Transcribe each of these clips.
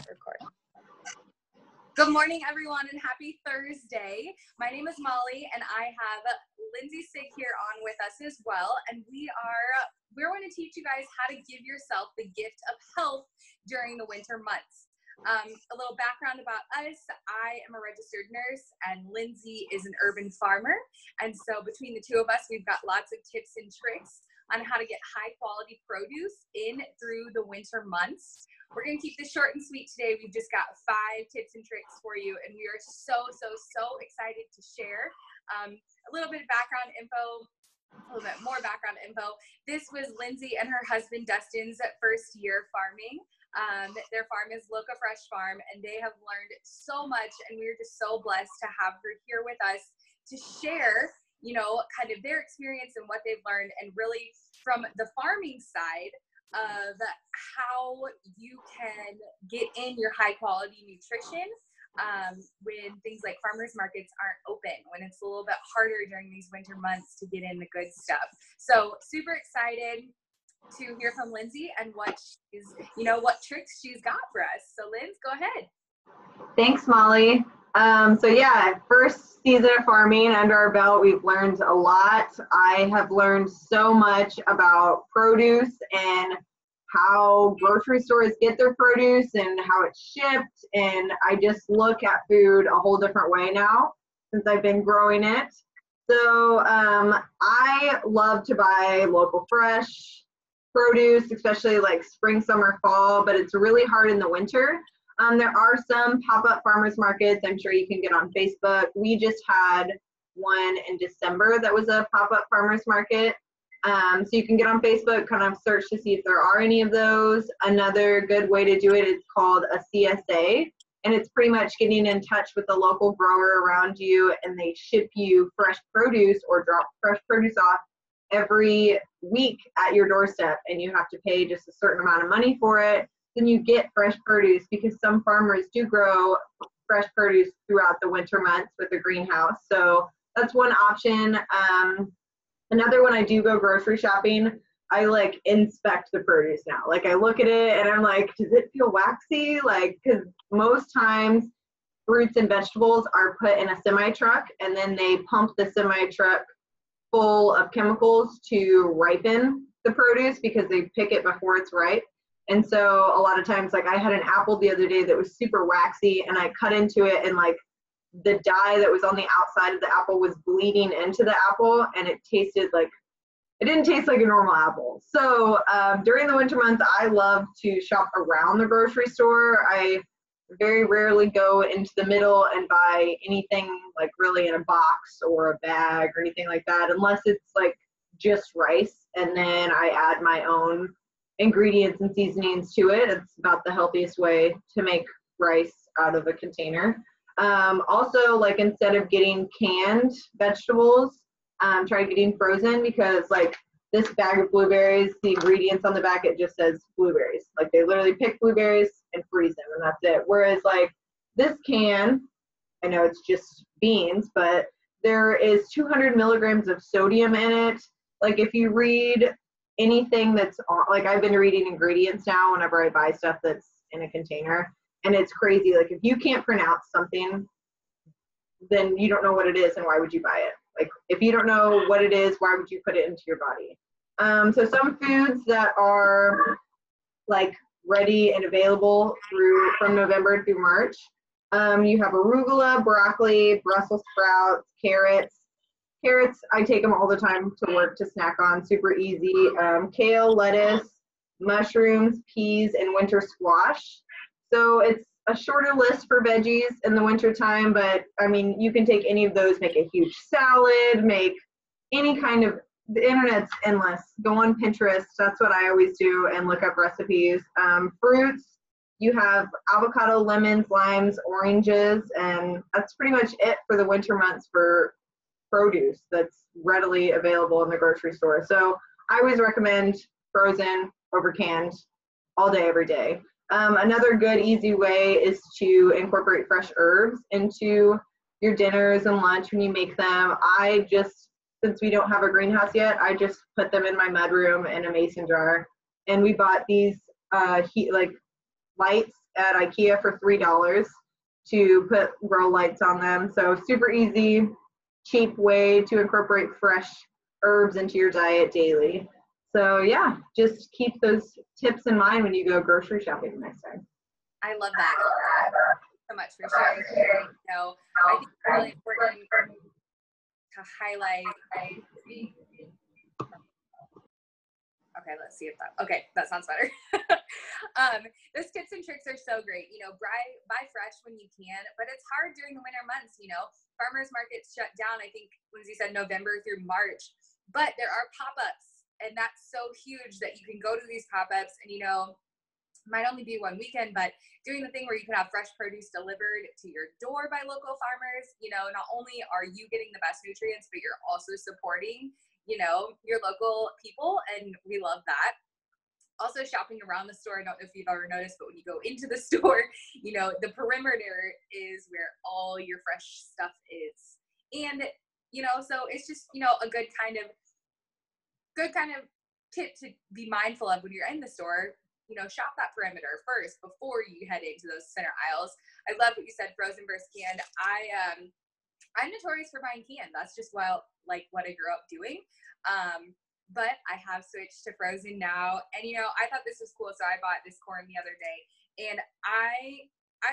Record. Good morning, everyone, and happy Thursday. My name is Molly, and I have Lindsay Sig here on with us as well. And we're going to teach you guys how to give yourself the gift of health during the winter months. A little background about us. I am a registered nurse, and Lindsay is an urban farmer. And so between the two of us, we've got lots of tips and tricks on how to get high quality produce in through the winter months. We're going to keep this short and sweet today. We've just got 5 tips and tricks for you, and we are so excited to share a little bit of background info, a little bit more background info. This was Lindsay and her husband Dustin's first year farming. Their farm is Loca Fresh Farm, and they have learned so much, and we're just so blessed to have her here with us to share, you know, kind of their experience and what they've learned, and really from the farming side of how you can get in your high quality nutrition when things like farmers markets aren't open, when it's a little bit harder during these winter months to get in the good stuff. So super excited to hear from Lindsay and what tricks she's got for us. So Linz, go ahead. Thanks, Molly. So yeah, first season of farming under our belt, we've learned a lot. I have learned so much about produce and how grocery stores get their produce and how it's shipped. And I just look at food a whole different way now since I've been growing it. So I love to buy local fresh produce, especially like spring, summer, fall, but it's really hard in the winter. There are some pop-up farmers markets I'm sure you can get on Facebook. We just had one in December that was a pop-up farmers market. So you can get on Facebook, kind of search to see if there are any of those. Another good way to do it is called a CSA, and it's pretty much getting in touch with the local grower around you, and they ship you fresh produce or drop fresh produce off every week at your doorstep, and you have to pay just a certain amount of money for it. Then you get fresh produce, because some farmers do grow fresh produce throughout the winter months with a greenhouse. So that's one option. Another one, I do go grocery shopping. I like inspect the produce now. Like I look at it and I'm like, does it feel waxy? Like, because most times fruits and vegetables are put in a semi truck, and then they pump the semi truck full of chemicals to ripen the produce because they pick it before it's ripe. And so a lot of times, like I had an apple the other day that was super waxy, and I cut into it, and like the dye that was on the outside of the apple was bleeding into the apple, and it didn't taste like a normal apple. So during the winter months, I love to shop around the grocery store. I very rarely go into the middle and buy anything like really in a box or a bag or anything like that, unless it's like just rice, and then I add my own ingredients and seasonings to it. It's about the healthiest way to make rice out of a container. Also, like instead of getting canned vegetables, try getting frozen, because like this bag of blueberries, the ingredients on the back, it just says blueberries. Like they literally pick blueberries and freeze them, and that's it. Whereas like this can, I know it's just beans, but there is 200 milligrams of sodium in it. Like if you read anything that's on, like I've been reading ingredients now whenever I buy stuff that's in a container, and it's crazy. Like if you can't pronounce something, then you don't know what it is, and why would you buy it? Like if you don't know what it is, why would you put it into your body? So some foods that are like ready and available from November through March, you have arugula, broccoli, Brussels sprouts, carrots. Carrots, I take them all the time to work to snack on, super easy. Kale, lettuce, mushrooms, peas, and winter squash. So it's a shorter list for veggies in the winter time, but I mean, you can take any of those, make a huge salad, make any kind of, the internet's endless. Go on Pinterest, that's what I always do, and look up recipes. Fruits, you have avocado, lemons, limes, oranges, and that's pretty much it for the winter months for produce that's readily available in the grocery store. So I always recommend frozen over canned all day, every day. Another good, easy way is to incorporate fresh herbs into your dinners and lunch when you make them. Since we don't have a greenhouse yet, I just put them in my mudroom in a mason jar. And we bought these lights, at IKEA for $3 to put grow lights on them. So super easy, cheap way to incorporate fresh herbs into your diet daily. So yeah, just keep those tips in mind when you go grocery shopping next time. I love that. Thank you so much for sharing. You know, I think it's really important to highlight. Okay, let's see if that sounds better. Those tips and tricks are so great. You know, buy fresh when you can, but it's hard during the winter months. You know, farmers markets shut down, I think Lindsay said November through March, but there are pop-ups, and that's so huge that you can go to these pop-ups and, you know, might only be one weekend, but doing the thing where you can have fresh produce delivered to your door by local farmers, you know, not only are you getting the best nutrients, but you're also supporting, you know, your local people, and we love that. Also, shopping around the store, I don't know if you've ever noticed, but when you go into the store, you know, the perimeter is where all your fresh stuff is. And, you know, so it's just, you know, a good kind of tip to be mindful of when you're in the store. You know, shop that perimeter first before you head into those center aisles. I love what you said, frozen versus canned. I'm notorious for buying canned. That's just what I grew up doing. But I have switched to frozen now. And, you know, I thought this was cool. So I bought this corn the other day, and I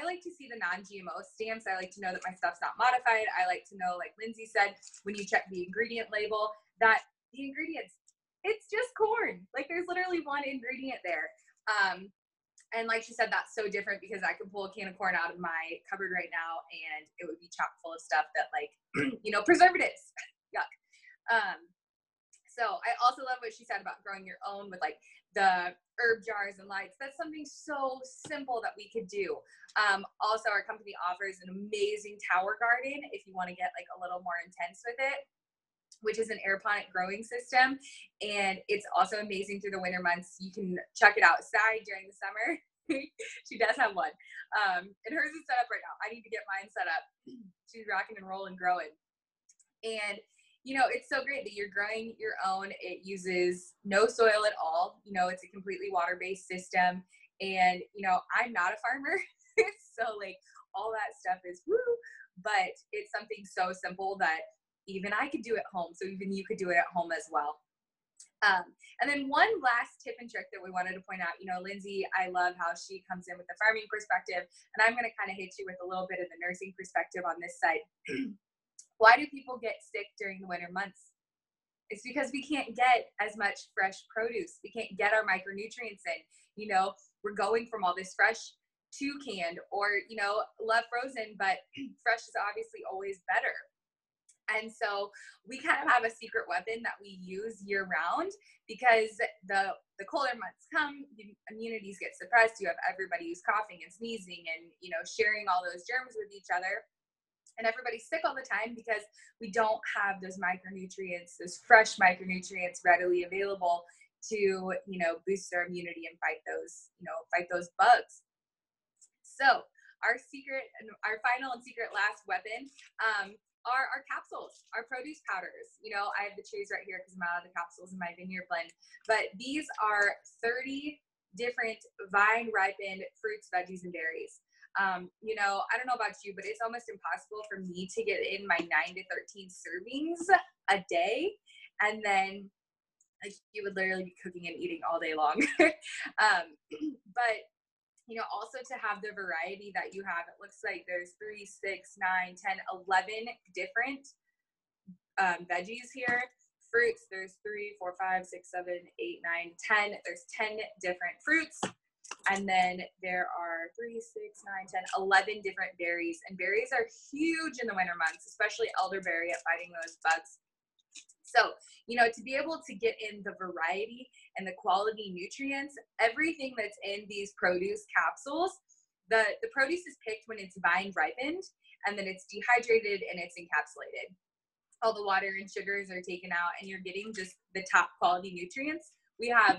like to see the non-GMO stamps. I like to know that my stuff's not modified. I like to know, like Lindsay said, when you check the ingredient label, that the ingredients, it's just corn. Like, there's literally one ingredient there. And like she said, that's so different because I could pull a can of corn out of my cupboard right now and it would be chock full of stuff that, like, you know, preservatives. Yuck. So I also love what she said about growing your own with, like, the herb jars and lights. That's something so simple that we could do. Also, our company offers an amazing tower garden if you want to get, like, a little more intense with it, which is an aeroponic growing system. And it's also amazing through the winter months. You can chuck it outside during the summer. She does have one. And hers is set up right now. I need to get mine set up. She's rocking and rolling, growing. And, you know, it's so great that you're growing your own. It uses no soil at all. You know, it's a completely water-based system. And, you know, I'm not a farmer. So, like, all that stuff is woo. But it's something so simple that even I could do at home, so even you could do it at home as well. And then one last tip and trick that we wanted to point out, you know, Lindsay, I love how she comes in with the farming perspective, and I'm going to kind of hit you with a little bit of the nursing perspective on this side. Why do people get sick during the winter months? It's because we can't get as much fresh produce. We can't get our micronutrients in. You know, we're going from all this fresh to canned, or, you know, love frozen, but fresh is obviously always better. And so we kind of have a secret weapon that we use year round because the colder months come, immunities get suppressed. You have everybody who's coughing and sneezing and, you know, sharing all those germs with each other. And everybody's sick all the time because we don't have those micronutrients, those fresh micronutrients readily available to, you know, boost our immunity and fight those bugs. So our final and secret last weapon, are our capsules, our produce powders. You know, I have the trees right here because I'm out of the capsules in my vineyard blend, but these are 30 different vine ripened fruits, veggies, and berries. You know, I don't know about you, but it's almost impossible for me to get in my 9 to 13 servings a day. And then, like, you would literally be cooking and eating all day long. But, you know, also to have the variety that you have, it looks like there's 3, 6, 9, 10, 11 different veggies here. Fruits, there's 3, 4, 5, 6, 7, 8, 9, 10. There's 10 different fruits. And then there are 3, 6, 9, 10, 11 different berries. And berries are huge in the winter months, especially elderberry at fighting those bugs. So, you know, to be able to get in the variety and the quality nutrients, everything that's in these produce capsules, the produce is picked when it's vine ripened, and then it's dehydrated and it's encapsulated. All the water and sugars are taken out, and you're getting just the top quality nutrients. We have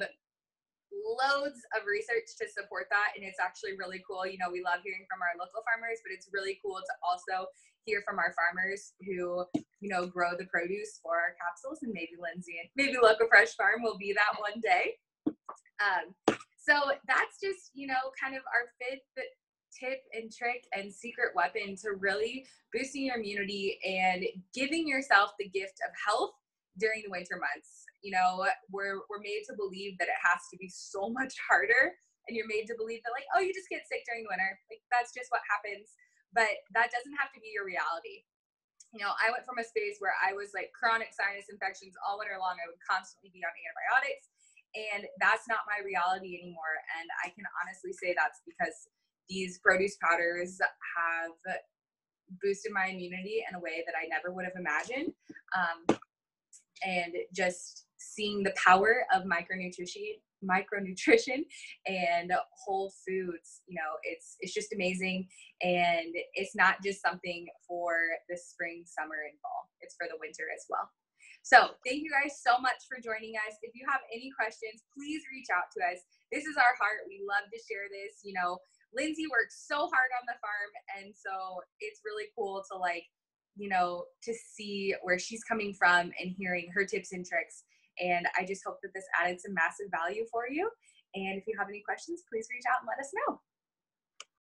loads of research to support that, and it's actually really cool. You know, we love hearing from our local farmers, but it's really cool to also hear from our farmers who, you know, grow the produce for our capsules, and maybe Lindsay and maybe Local Fresh Farm will be that one day. So that's just, you know, kind of our fifth tip and trick and secret weapon to really boosting your immunity and giving yourself the gift of health during the winter months. You know, we're made to believe that it has to be so much harder, and you're made to believe that, like, oh, you just get sick during the winter. Like, that's just what happens. But that doesn't have to be your reality. You know, I went from a space where I was like chronic sinus infections all winter long. I would constantly be on antibiotics, and that's not my reality anymore. And I can honestly say that's because these produce powders have boosted my immunity in a way that I never would have imagined. And just seeing the power of micronutrition and whole foods, you know, it's just amazing. And it's not just something for the spring, summer, and fall. It's for the winter as well. So thank you guys so much for joining us. If you have any questions, please reach out to us. This is our heart. We love to share this. You know, Lindsay works so hard on the farm, and so it's really cool to, like, you know, to see where she's coming from and hearing her tips and tricks. And I just hope that this added some massive value for you. And if you have any questions, please reach out and let us know.